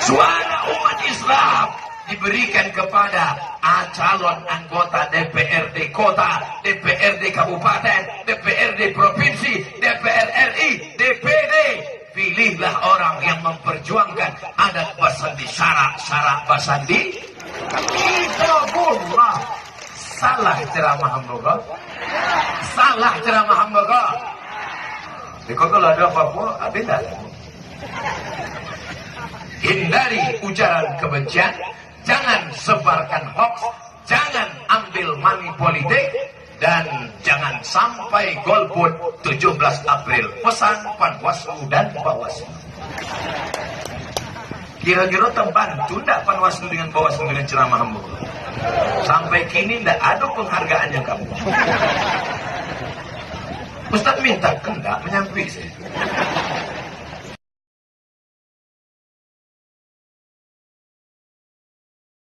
Suara umat Islam diberikan kepada calon anggota DPRD kota, DPRD kabupaten, DPRD provinsi, DPR RI, DPD. Pilihlah orang yang memperjuangkan adat Basandi, syarak Basandi. Kitabullah. Salah ceramah hamba. Salah ceramah hamba. Di kota ada Papua, ada. Hindari ujaran kebencian, jangan sebarkan hoax, jangan ambil money politik, dan jangan sampai golput 17 April. Pesan Panwaslu dan Bawaslu. Kira-kira tembantu tidak Panwaslu dengan Bawaslu dengan ceramah hamba? Sampai kini tidak ada penghargaannya kamu. Ustaz minta kendak menyampi saya.